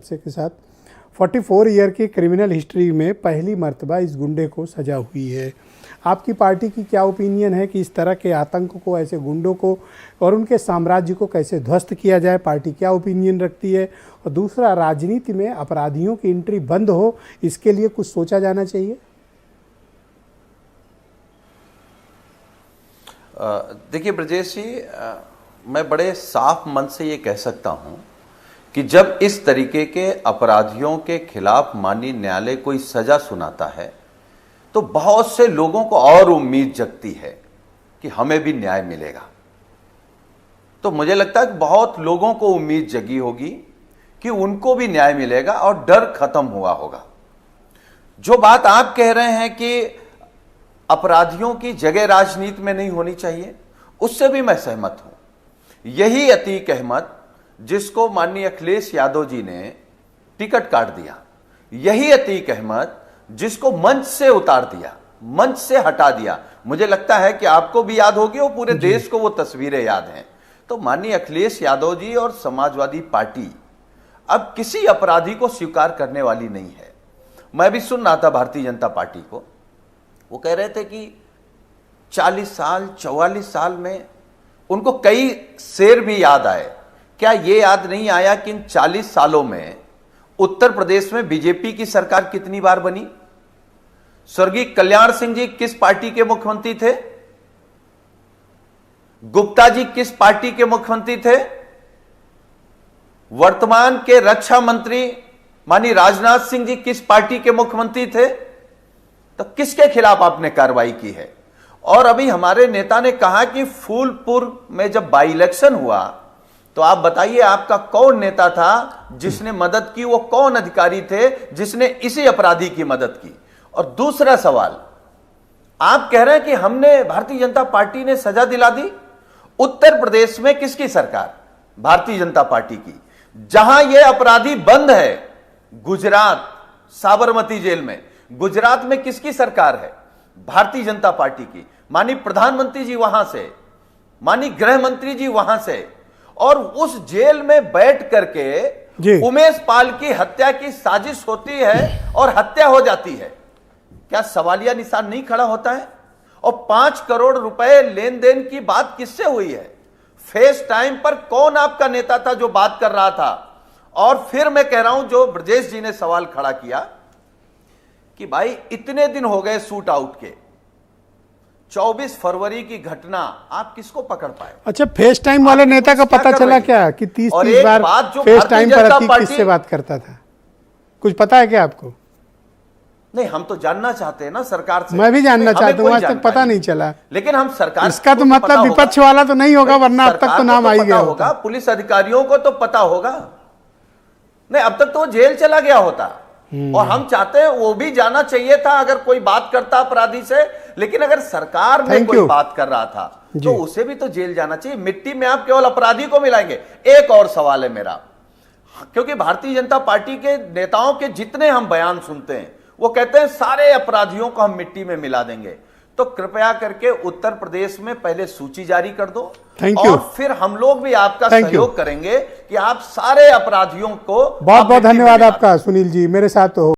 के साथ 44 ईयर की क्रिमिनल हिस्ट्री में पहली मर्तबा इस गुंडे को सजा हुई है। आपकी पार्टी की क्या ओपिनियन है कि इस तरह के आतंक को, ऐसे गुंडों को और उनके साम्राज्य को कैसे ध्वस्त किया जाए? पार्टी क्या ओपिनियन रखती है? और दूसरा, राजनीति में अपराधियों की एंट्री बंद हो, इसके लिए कुछ सोचा जाना चाहिए? देखिए ब्रजेश जी, मैं बड़े साफ मन से ये कह सकता हूं कि जब इस तरीके के अपराधियों के खिलाफ माननीय न्यायालय कोई सजा सुनाता है तो बहुत से लोगों को और उम्मीद जगती है कि हमें भी न्याय मिलेगा। तो मुझे लगता है कि बहुत लोगों को उम्मीद जगी होगी कि उनको भी न्याय मिलेगा और डर खत्म हुआ होगा। जो बात आप कह रहे हैं कि अपराधियों की जगह राजनीति में नहीं होनी चाहिए, उससे भी मैं सहमत हूं। यही अतीक अहमद, जिसको माननीय अखिलेश यादव जी ने टिकट काट दिया, यही अतीक अहमद जिसको मंच से उतार दिया, मंच से हटा दिया, मुझे लगता है कि आपको भी याद होगी और पूरे देश को वो तस्वीरें याद हैं। तो माननीय अखिलेश यादव जी और समाजवादी पार्टी अब किसी अपराधी को स्वीकार करने वाली नहीं है। मैं भी सुन रहा था भारतीय जनता पार्टी को, वो कह रहे थे कि 40 साल 44 साल में उनको कई शेर भी याद आए। क्या ये याद नहीं आया कि इन 40 सालों में उत्तर प्रदेश में बीजेपी की सरकार कितनी बार बनी? स्वर्गीय कल्याण सिंह जी किस पार्टी के मुख्यमंत्री थे? गुप्ता जी किस पार्टी के मुख्यमंत्री थे? वर्तमान के रक्षा मंत्री माननीय राजनाथ सिंह जी किस पार्टी के मुख्यमंत्री थे? तो किसके खिलाफ आपने कार्रवाई की है? और अभी हमारे नेता ने कहा कि फूलपुर में जब बाई इलेक्शन हुआ तो आप बताइए आपका कौन नेता था जिसने मदद की? वो कौन अधिकारी थे जिसने इसी अपराधी की मदद की? और दूसरा सवाल, आप कह रहे हैं कि हमने, भारतीय जनता पार्टी ने सजा दिला दी। उत्तर प्रदेश में किसकी सरकार? भारतीय जनता पार्टी की। जहां यह अपराधी बंद है, गुजरात, साबरमती जेल में, गुजरात में किसकी सरकार है? भारतीय जनता पार्टी की। माननीय प्रधानमंत्री जी वहां से, माननीय गृह मंत्री जी वहां से, और उस जेल में बैठ करके उमेश पाल की हत्या की साजिश होती है और हत्या हो जाती है। क्या सवालिया निशान नहीं खड़ा होता है? और 5 करोड़ रुपए लेन देन की बात किससे हुई है? फेस टाइम पर कौन आपका नेता था जो बात कर रहा था? और फिर मैं कह रहा हूं, जो ब्रजेश जी ने सवाल खड़ा किया कि भाई इतने दिन हो गए शूट आउट के, 24 फरवरी की घटना, आप किसको पकड़ पाए? अच्छा, फेस टाइम वाले नेता का पता चला क्या कि 30 बार फेस टाइम पर अतीक किससे बात करता था? कुछ पता है क्या आपको? नहीं, हम तो जानना चाहते हैं ना सरकार से। मैं भी जानना चाहता हूं, आज तक पता नहीं चला। लेकिन हम सरकार, इसका तो मतलब विपक्ष वाला तो नहीं होगा, वरना अब तक तो नाम आ ही गया होगा। पुलिस अधिकारियों को तो पता होगा। नहीं, अब तक तो वो जेल चला गया होता। और हम चाहते हैं वो भी जाना चाहिए था अगर कोई बात करता अपराधी से। लेकिन अगर सरकार में कोई बात कर रहा था तो उसे भी तो जेल जाना चाहिए। मिट्टी में आप केवल अपराधी को मिलाएंगे। एक और सवाल है मेरा, क्योंकि भारतीय जनता पार्टी के नेताओं के जितने हम बयान सुनते हैं वो कहते हैं सारे अपराधियों को हम मिट्टी में मिला देंगे। तो कृपया करके उत्तर प्रदेश में पहले सूची जारी कर दो और फिर हम लोग भी आपका सहयोग करेंगे कि आप सारे अपराधियों को। बहुत बहुत धन्यवाद आपका सुनील जी, मेरे साथ तो